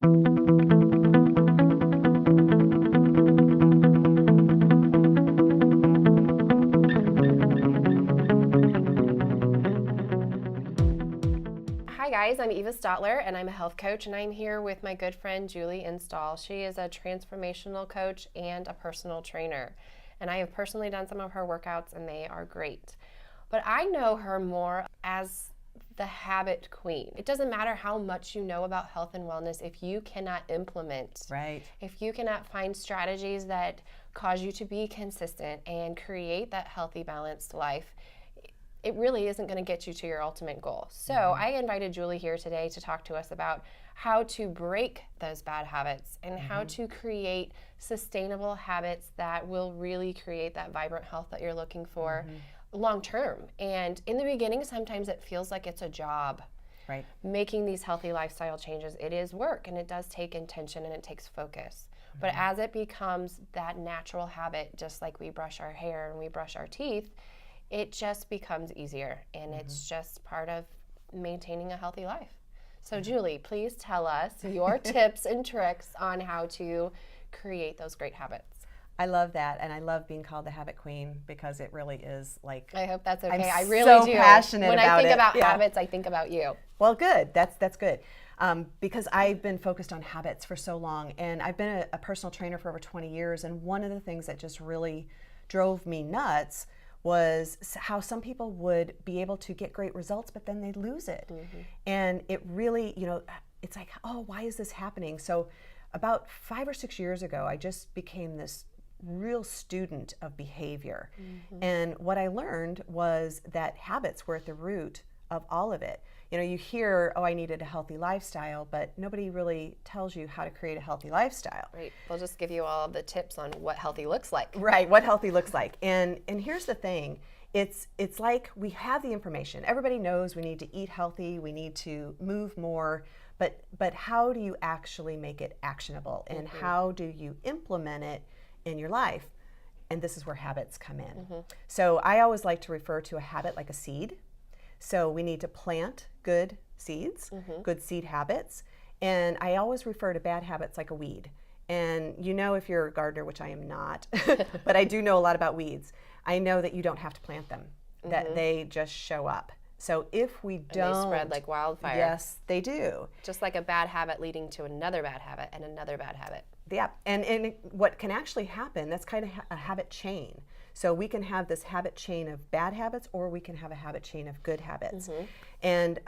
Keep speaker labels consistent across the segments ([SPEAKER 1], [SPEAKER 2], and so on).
[SPEAKER 1] Hi guys, I'm Eva Stotler and I'm a health coach, and I'm here with my good friend Julie Install. She is a transformational coach and a personal trainer, and I have personally done some of her workouts and they are great. But I know her more as the habit queen. It doesn't matter how much you know about health and wellness if you cannot implement,
[SPEAKER 2] Right.
[SPEAKER 1] if you cannot find strategies that cause you to be consistent and create that healthy, balanced life, it really isn't going to get you to your ultimate goal. So I invited Julie here today to talk to us about how to break those bad habits and how to create sustainable habits that will really create that vibrant health that you're looking for long term. And in the beginning, sometimes it feels like it's a job.
[SPEAKER 2] Right.
[SPEAKER 1] Making these healthy lifestyle changes, it is work, and it does take intention and it takes focus. But as it becomes that natural habit, just like we brush our hair and we brush our teeth, it just becomes easier, and it's just part of maintaining a healthy life. So Julie, please tell us your tips and tricks on how to create those great habits.
[SPEAKER 2] I love that, and I love being called the habit queen because it really is like.
[SPEAKER 1] I hope that's okay.
[SPEAKER 2] I'm
[SPEAKER 1] I really
[SPEAKER 2] so
[SPEAKER 1] do.
[SPEAKER 2] passionate
[SPEAKER 1] when
[SPEAKER 2] about
[SPEAKER 1] I think
[SPEAKER 2] it.
[SPEAKER 1] about
[SPEAKER 2] Yeah.
[SPEAKER 1] habits, I think about you.
[SPEAKER 2] Well, good. That's good. Because I've been focused on habits for so long, and I've been a personal trainer for over 20 years, and one of the things that just really drove me nuts was how some people would be able to get great results, but then they'd lose it. And it really, it's like, oh, why is this happening? So about 5 or 6 years ago, I just became this real student of behavior. And what I learned was that habits were at the root of all of it. You hear, oh, I needed a healthy lifestyle, but nobody really tells you how to create a healthy lifestyle.
[SPEAKER 1] Right. We'll just give you all of the tips on what healthy looks like.
[SPEAKER 2] Right, what healthy looks like. And here's the thing. It's like we have the information. Everybody knows we need to eat healthy, we need to move more, but how do you actually make it actionable, and how do you implement it in your life? And this is where habits come in. So I always like to refer to a habit like a seed. So we need to plant good seeds, good seed habits. And I always refer to bad habits like a weed. And if you're a gardener, which I am not, but I do know a lot about weeds, I know that you don't have to plant them, that they just show up. So if we don't...
[SPEAKER 1] They spread like wildfire.
[SPEAKER 2] Yes, they do.
[SPEAKER 1] Just like a bad habit leading to another bad habit and another bad habit.
[SPEAKER 2] Yeah, and what can actually happen, that's kind of a habit chain. So we can have this habit chain of bad habits, or we can have a habit chain of good habits. And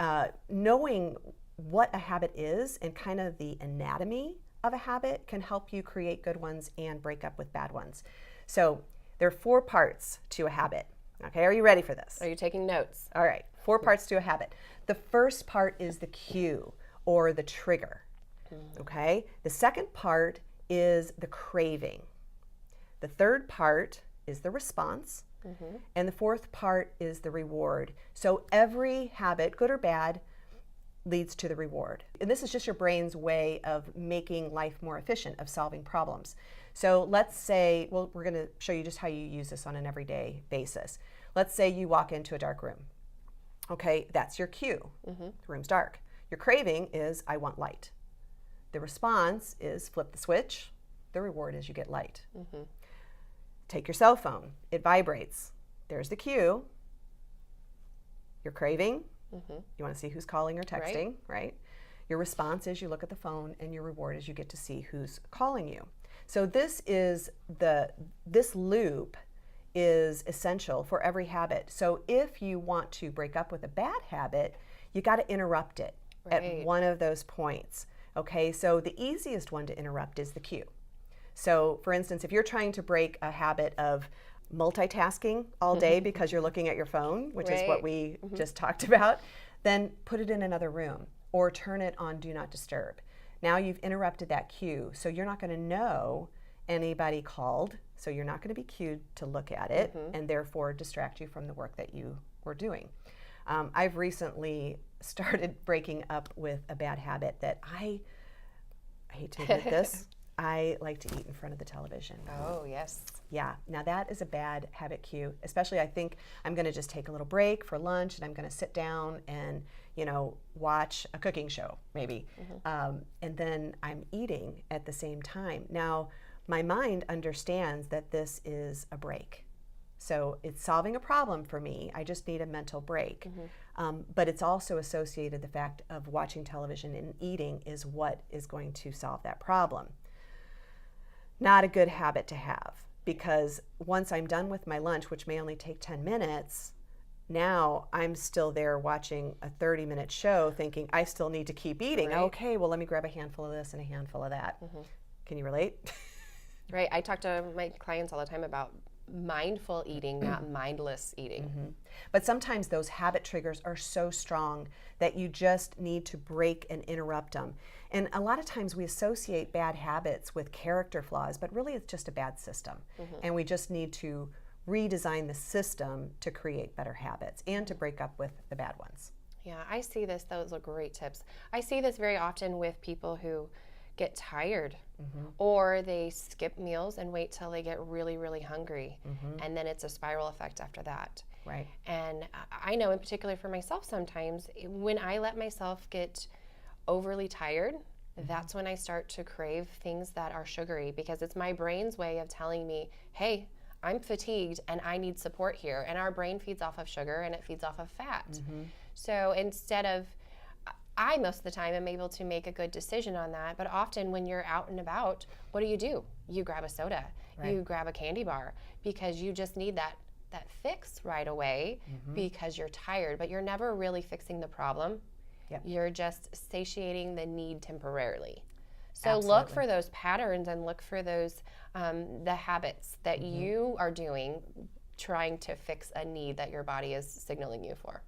[SPEAKER 2] knowing what a habit is and kind of the anatomy of a habit can help you create good ones and break up with bad ones. So there are 4 parts to a habit. Okay, are you ready for this?
[SPEAKER 1] Are you taking notes?
[SPEAKER 2] All right, 4 parts to a habit. The first part is the cue or the trigger. Okay, the second part is the craving. The third part is the response. And the fourth part is the reward. So every habit, good or bad, leads to the reward. And this is just your brain's way of making life more efficient, of solving problems. So let's say, well, we're going to show you just how you use this on an everyday basis. Let's say you walk into a dark room. Okay, that's your cue. The room's dark. Your craving is, I want light. The response is flip the switch. The reward is you get light. Take your cell phone. It vibrates. There's the cue. Your craving. You want to see who's calling or texting, right? Your response is you look at the phone, and your reward is you get to see who's calling you. So this loop is essential for every habit. So if you want to break up with a bad habit, you got to interrupt it at one of those points. Okay, so the easiest one to interrupt is the cue. So for instance, if you're trying to break a habit of multitasking all day because you're looking at your phone, which is what we just talked about, then put it in another room or turn it on Do Not Disturb. Now you've interrupted that cue, so you're not going to know anybody called, so you're not going to be cued to look at it and therefore distract you from the work that you were doing. I've recently started breaking up with a bad habit that I hate to admit this, I like to eat in front of the television.
[SPEAKER 1] Oh, yes.
[SPEAKER 2] Yeah, now that is a bad habit cue, especially I think I'm going to just take a little break for lunch and I'm going to sit down and, watch a cooking show maybe. And then I'm eating at the same time. Now, my mind understands that this is a break. So it's solving a problem for me. I just need a mental break. But it's also associated the fact of watching television and eating is what is going to solve that problem. Not a good habit to have, because once I'm done with my lunch, which may only take 10 minutes, now I'm still there watching a 30-minute show thinking I still need to keep eating.
[SPEAKER 1] Right.
[SPEAKER 2] Okay, well, let me grab a handful of this and a handful of that. Can you relate?
[SPEAKER 1] Right. I talk to my clients all the time about mindful eating, not mindless eating.
[SPEAKER 2] But sometimes those habit triggers are so strong that you just need to break and interrupt them. And a lot of times we associate bad habits with character flaws, but really it's just a bad system. And we just need to redesign the system to create better habits and to break up with the bad ones.
[SPEAKER 1] Yeah, I see this. Those are great tips. I see this very often with people who get tired or they skip meals and wait till they get really, really hungry. And then it's a spiral effect after that.
[SPEAKER 2] Right.
[SPEAKER 1] And I know in particular for myself sometimes when I let myself get overly tired, that's when I start to crave things that are sugary, because it's my brain's way of telling me, hey, I'm fatigued and I need support here. And our brain feeds off of sugar and it feeds off of fat. So instead of, I most of the time am able to make a good decision on that, but often when you're out and about, what do? You grab a soda, you grab a candy bar, because you just need that fix right away because you're tired, but you're never really fixing the problem. You're just satiating the need temporarily. So look for those patterns and look for those the habits that you are doing, trying to fix a need that your body is signaling you for.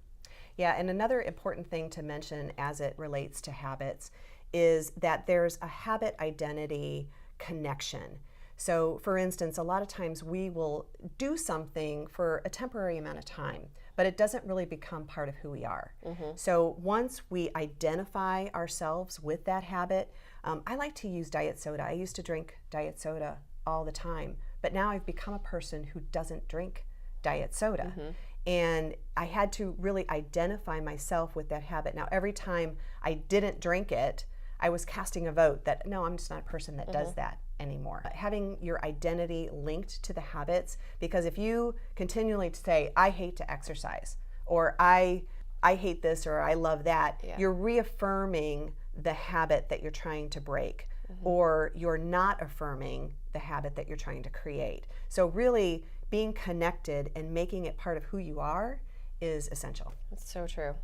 [SPEAKER 2] Yeah, and another important thing to mention as it relates to habits is that there's a habit identity connection. So for instance, a lot of times we will do something for a temporary amount of time, but it doesn't really become part of who we are. So once we identify ourselves with that habit, I like to use diet soda. I used to drink diet soda all the time, but now I've become a person who doesn't drink diet soda. And I had to really identify myself with that habit. Now, every time I didn't drink it, I was casting a vote that, no, I'm just not a person that does that anymore. Having your identity linked to the habits, because if you continually say, I hate to exercise, or I hate this, or I love that, you're reaffirming the habit that you're trying to break, or you're not affirming the habit that you're trying to create. So really, being connected and making it part of who you are is essential.
[SPEAKER 1] That's so true.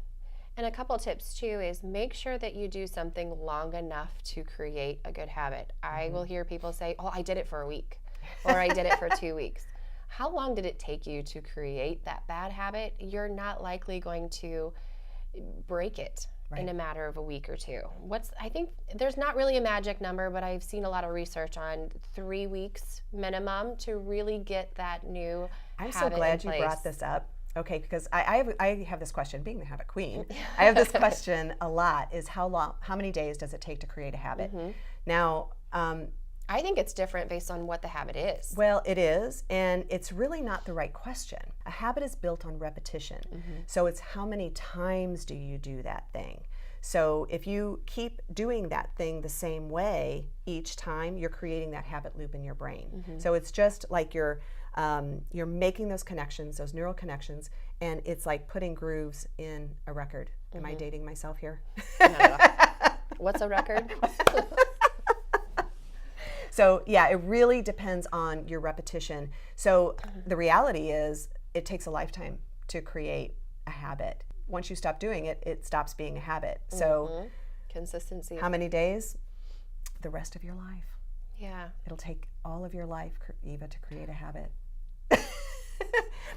[SPEAKER 1] And a couple tips too is make sure that you do something long enough to create a good habit. I will hear people say, oh, I did it for a week, or I did it for 2 weeks. How long did it take you to create that bad habit? You're not likely going to break it in a matter of a week or two. I think there's not really a magic number, but I've seen a lot of research on 3 weeks minimum to really get that new
[SPEAKER 2] I'm
[SPEAKER 1] habit
[SPEAKER 2] so glad
[SPEAKER 1] in
[SPEAKER 2] you
[SPEAKER 1] place.
[SPEAKER 2] brought this up. Okay, because I have this question, being the habit queen, I have this question a lot, is how many days does it take to create a habit? Now,
[SPEAKER 1] I think it's different based on what the habit is.
[SPEAKER 2] well, it is, and it's really not the right question. A habit is built on repetition. So it's how many times do you do that thing? So if you keep doing that thing the same way each time, you're creating that habit loop in your brain. So it's just like you're making those connections, those neural connections, and it's like putting grooves in a record. Am I dating myself here?
[SPEAKER 1] No. What's a record?
[SPEAKER 2] So yeah, it really depends on your repetition. So the reality is it takes a lifetime to create a habit. Once you stop doing it, it stops being a habit. So
[SPEAKER 1] Consistency.
[SPEAKER 2] how many days? The rest of your life.
[SPEAKER 1] Yeah.
[SPEAKER 2] It'll take all of your life, Eva, to create a habit.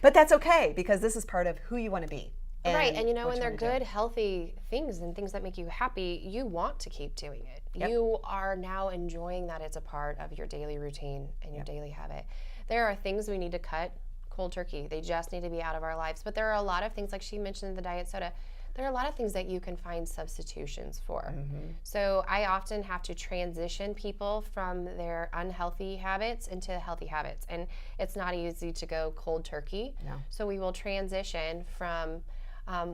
[SPEAKER 2] But that's okay, because this is part of who you want to be.
[SPEAKER 1] Right, and
[SPEAKER 2] what
[SPEAKER 1] when
[SPEAKER 2] you
[SPEAKER 1] they're
[SPEAKER 2] wanna do.
[SPEAKER 1] good, healthy things and things that make you happy, you want to keep doing it. You are now enjoying that it's a part of your daily routine and your daily habit. There are things we need to cut cold turkey. They just need to be out of our lives. But there are a lot of things, like she mentioned the diet soda, there are a lot of things that you can find substitutions for. So I often have to transition people from their unhealthy habits into healthy habits. And it's not easy to go cold turkey.
[SPEAKER 2] No.
[SPEAKER 1] So we will transition from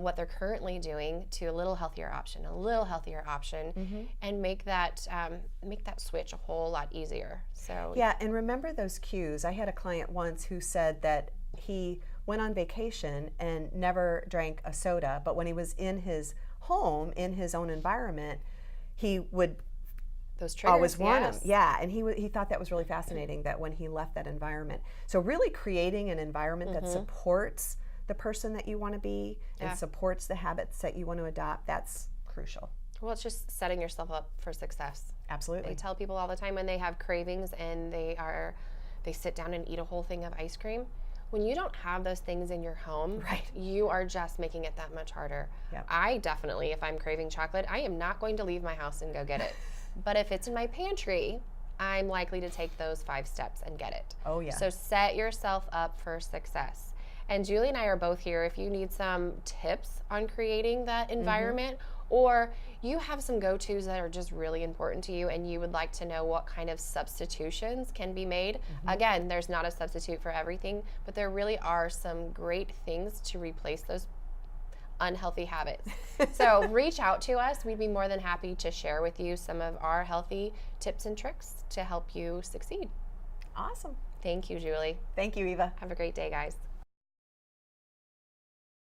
[SPEAKER 1] what they're currently doing to a little healthier option, and make that switch a whole lot easier. So
[SPEAKER 2] yeah, and remember those cues. I had a client once who said that he went on vacation and never drank a soda, but when he was in his home, in his own environment, he would
[SPEAKER 1] those triggers,
[SPEAKER 2] always want
[SPEAKER 1] yes.
[SPEAKER 2] them. Yeah, and he thought that was really fascinating that when he left that environment. So really creating an environment that supports the person that you want to be and supports the habits that you want to adopt, that's crucial.
[SPEAKER 1] Well, it's just setting yourself up for success.
[SPEAKER 2] Absolutely.
[SPEAKER 1] I tell people all the time when they have cravings and they sit down and eat a whole thing of ice cream. When you don't have those things in your home, you are just making it that much harder.
[SPEAKER 2] Yep.
[SPEAKER 1] I definitely, if I'm craving chocolate, I am not going to leave my house and go get it. But if it's in my pantry, I'm likely to take those 5 steps and get it.
[SPEAKER 2] Oh, yeah.
[SPEAKER 1] So set yourself up for success. And Julie and I are both here if you need some tips on creating that environment, or you have some go-tos that are just really important to you and you would like to know what kind of substitutions can be made. Again, there's not a substitute for everything, but there really are some great things to replace those unhealthy habits. So reach out to us. We'd be more than happy to share with you some of our healthy tips and tricks to help you succeed.
[SPEAKER 2] Awesome.
[SPEAKER 1] Thank you, Julie.
[SPEAKER 2] Thank you, Eva.
[SPEAKER 1] Have a great day, guys.